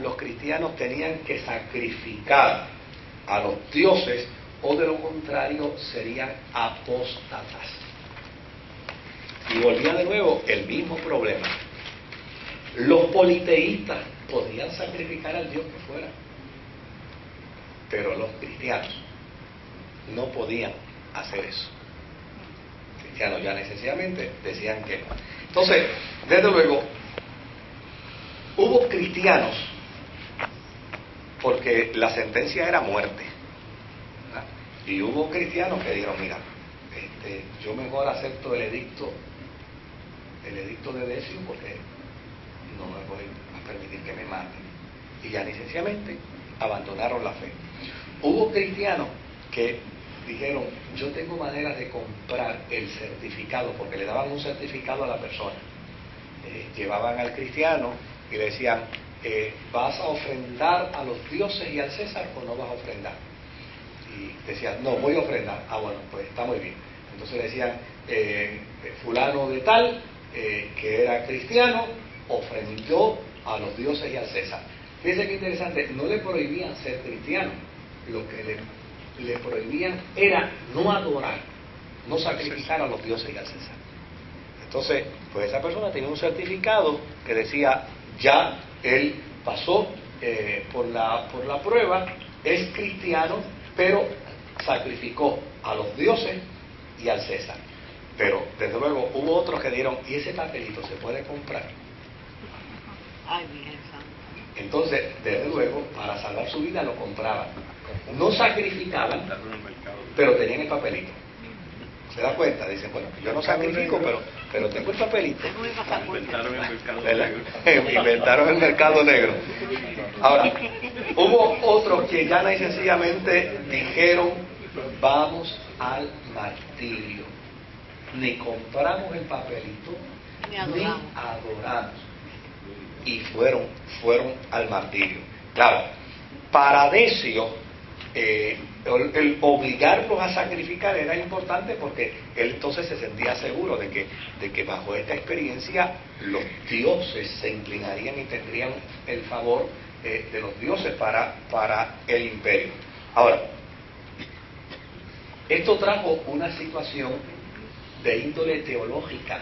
los cristianos tenían que sacrificar a los dioses o de lo contrario serían apóstatas. Y volvía de nuevo el mismo problema. Los politeístas podían sacrificar al Dios que fuera, pero los cristianos no podían hacer eso. Los cristianos ya necesariamente decían que no. Entonces, desde luego, hubo cristianos, porque la sentencia era muerte, ¿verdad? Y hubo cristianos que dijeron, mira, yo mejor acepto el edicto de Decio porque no me voy a permitir que me maten. Y ya necesariamente abandonaron la fe. Hubo cristianos que dijeron, yo tengo maneras de comprar el certificado, porque le daban un certificado a la persona. Llevaban al cristiano y le decían, ¿vas a ofrendar a los dioses y al César o no vas a ofrendar? Y decían, no, voy a ofrendar. Ah, bueno, pues está muy bien. Entonces le decían, fulano de tal, que era cristiano, ofrendó a los dioses y al César. Fíjense qué interesante, no le prohibían ser cristiano, lo que le prohibían era no adorar, no sacrificar a los dioses y al César. Entonces, pues esa persona tenía un certificado que decía, ya él pasó por la prueba, es cristiano, pero sacrificó a los dioses y al César. Pero, desde luego, hubo otros que dieron, ¿y ese papelito se puede comprar? Ay, Virgen Santa. Entonces, desde luego, para salvar su vida lo compraban. No sacrificaban, pero tenían el papelito. ¿Se da cuenta? Dicen, bueno, yo no sacrifico, pero tengo el papelito. Inventaron el mercado negro. Ahora, hubo otros que ya sencillamente dijeron, vamos al martirio. Ni compramos el papelito, ni adoramos. Y fueron al martirio. Claro, para Decio, el obligarlos a sacrificar era importante porque él entonces se sentía seguro de que bajo esta experiencia los dioses se inclinarían y tendrían el favor de los dioses para el imperio. Ahora, esto trajo una situación de índole teológica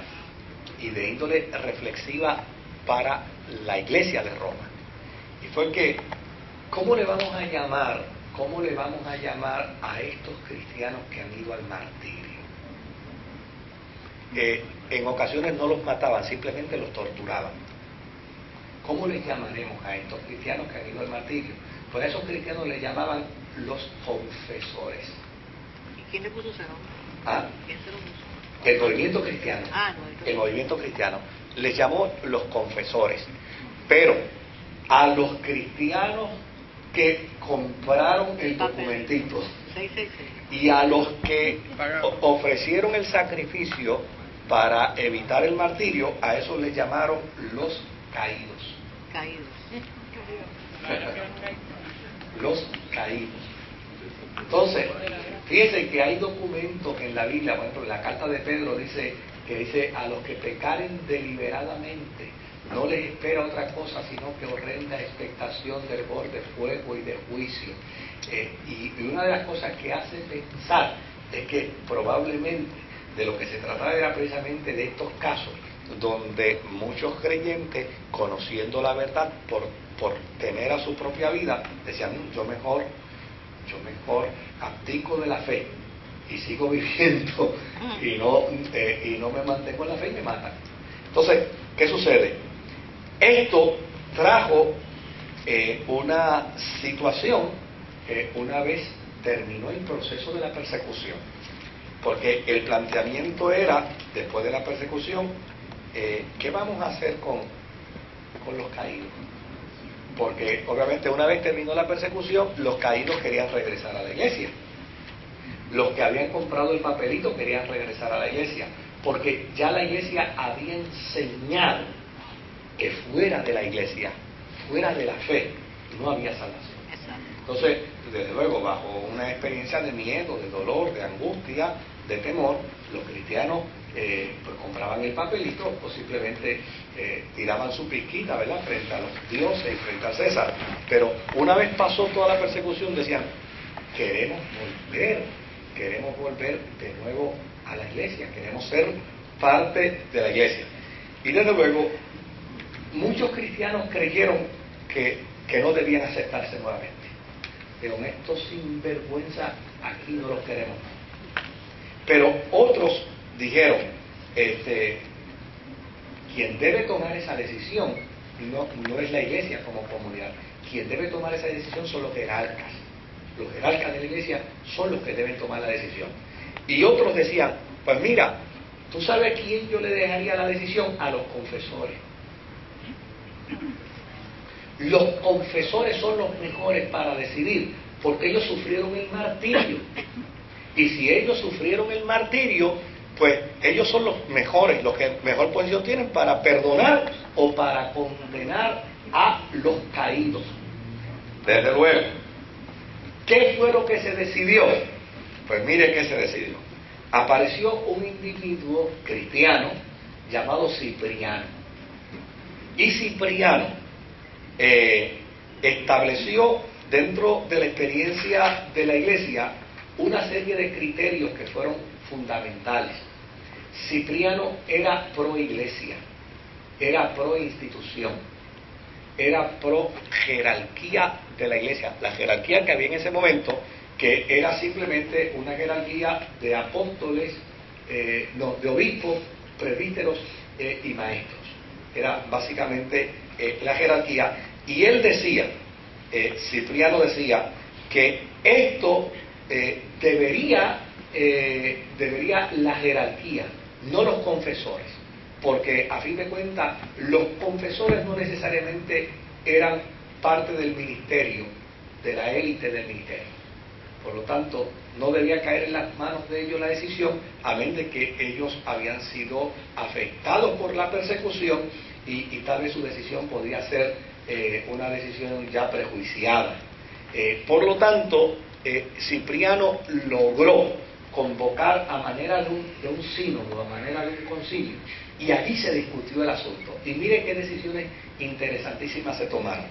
y de índole reflexiva para la Iglesia de Roma. Y fue que, ¿cómo le vamos a llamar a estos cristianos que han ido al martirio? En ocasiones no los mataban, simplemente los torturaban. ¿Cómo les llamaremos a estos cristianos que han ido al martirio? Pues a esos cristianos les llamaban los confesores. ¿Y quién le puso ese nombre? ¿Ah? ¿Quién se lo puso? El movimiento cristiano. El movimiento cristiano les llamó los confesores. Pero a los cristianos que compraron el documentito 666. y a los que ofrecieron el sacrificio para evitar el martirio, a esos les llamaron los caídos. Los caídos. Entonces, fíjense que hay documentos en la Biblia, por ejemplo, en la carta de Pedro dice a los que pecaren deliberadamente no les espera otra cosa sino que horrenda expectación del borde de fuego y de juicio. Y una de las cosas que hace pensar es que probablemente de lo que se trataba era precisamente de estos casos donde muchos creyentes, conociendo la verdad por temer a su propia vida, decían, yo mejor abdico de la fe y sigo viviendo y no me mantengo en la fe y me matan. Entonces, ¿qué sucede? Esto trajo una situación una vez terminó el proceso de la persecución, porque el planteamiento era, después de la persecución, ¿qué vamos a hacer con los caídos? Porque obviamente una vez terminó la persecución, los caídos querían regresar a la iglesia. Los que habían comprado el papelito querían regresar a la iglesia, porque ya la iglesia había enseñado que fuera de la iglesia, fuera de la fe, no había salvación. Entonces, desde luego, bajo una experiencia de miedo, de dolor, de angustia, de temor, los cristianos pues compraban el papelito o simplemente tiraban su piquita, ¿verdad?, frente a los dioses y frente a César. Pero una vez pasó toda la persecución, decían, queremos volver de nuevo a la iglesia, queremos ser parte de la iglesia. Y desde luego, muchos cristianos creyeron que no debían aceptarse nuevamente. De honestos sinvergüenza, aquí no los queremos. Pero otros dijeron, quien debe tomar esa decisión no es la iglesia como comunidad. Quien debe tomar esa decisión son los jerarcas. Los jerarcas de la iglesia son los que deben tomar la decisión. Y otros decían, pues mira, ¿tú sabes a quién yo le dejaría la decisión? A los confesores. Los confesores son los mejores para decidir, porque ellos sufrieron el martirio. Y si ellos sufrieron el martirio, pues ellos son los mejores, los que mejor posición tienen para perdonar o para condenar a los caídos. Desde luego. ¿Qué fue lo que se decidió? Pues mire qué se decidió. Apareció un individuo cristiano llamado Cipriano. Y Cipriano estableció dentro de la experiencia de la iglesia una serie de criterios que fueron fundamentales. Cipriano era pro iglesia, era pro institución, era pro jerarquía de la iglesia. La jerarquía que había en ese momento, que era simplemente una jerarquía de apóstoles, de obispos, presbíteros y maestros. Era básicamente la jerarquía. Y él decía, Cipriano decía, que esto debería la jerarquía, no los confesores, porque a fin de cuentas los confesores no necesariamente eran parte del ministerio, de la élite del ministerio. Por lo tanto, no debía caer en las manos de ellos la decisión, a menos de que ellos habían sido afectados por la persecución y tal vez su decisión podría ser una decisión ya prejuiciada. Por lo tanto, Cipriano logró convocar a manera de un sínodo, a manera de un concilio, y allí se discutió el asunto. Y mire qué decisiones interesantísimas se tomaron.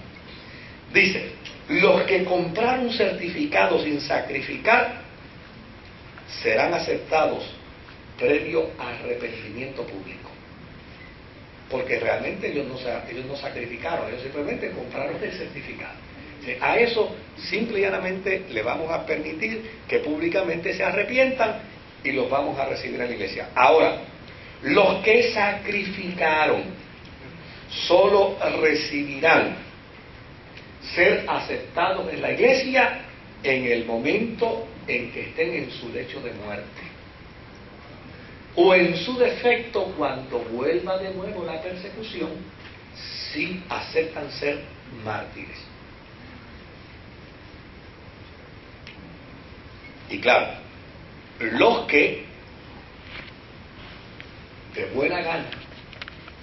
Dice, los que compraron certificados sin sacrificar serán aceptados previo arrepentimiento público. Porque realmente ellos no sacrificaron, ellos simplemente compraron el certificado. A eso simple y llanamente le vamos a permitir que públicamente se arrepientan y los vamos a recibir en la iglesia. Ahora, los que sacrificaron solo recibirán ser aceptados en la iglesia en el momento en que estén en su lecho de muerte, o en su defecto cuando vuelva de nuevo la persecución, si aceptan ser mártires. Y claro, los que de buena gana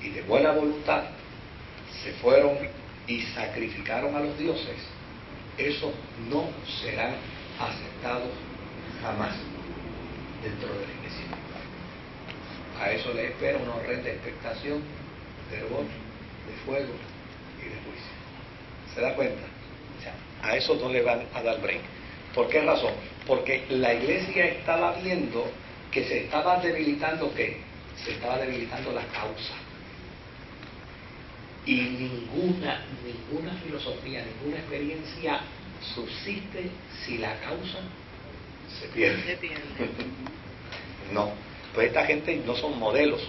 y de buena voluntad se fueron y sacrificaron a los dioses, esos no serán aceptados jamás dentro de la iglesia. A eso le espera una horrenda expectación de hervor, de fuego y de juicio. ¿Se da cuenta? O sea, a eso no le van a dar break. ¿Por qué razón? Porque la iglesia estaba viendo que se estaba debilitando, ¿qué? Se estaba debilitando la causa. Y ninguna filosofía, ninguna experiencia subsiste si la causa se pierde. No, pues esta gente no son modelos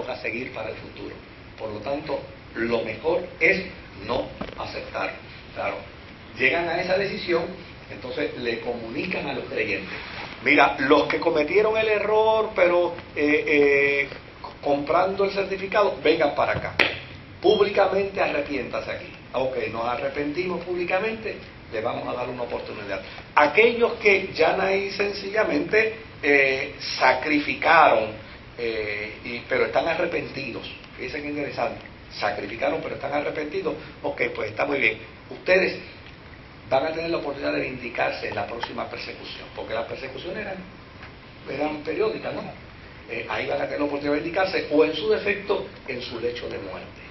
a seguir para el futuro. Por lo tanto, lo mejor es no aceptar. Claro, llegan a esa decisión, entonces le comunican a los creyentes. Mira, los que cometieron el error, pero comprando el certificado, vengan para acá. Públicamente arrepiéntase aquí. Ok, nos arrepentimos públicamente, le vamos a dar una oportunidad. Aquellos que ya y sencillamente sacrificaron, pero están arrepentidos, fíjense qué interesante, sacrificaron pero están arrepentidos, ok, pues está muy bien. Ustedes van a tener la oportunidad de vindicarse en la próxima persecución, porque las persecuciones eran periódicas, ¿no? ahí van a tener la oportunidad de indicarse, o en su defecto, en su lecho de muerte.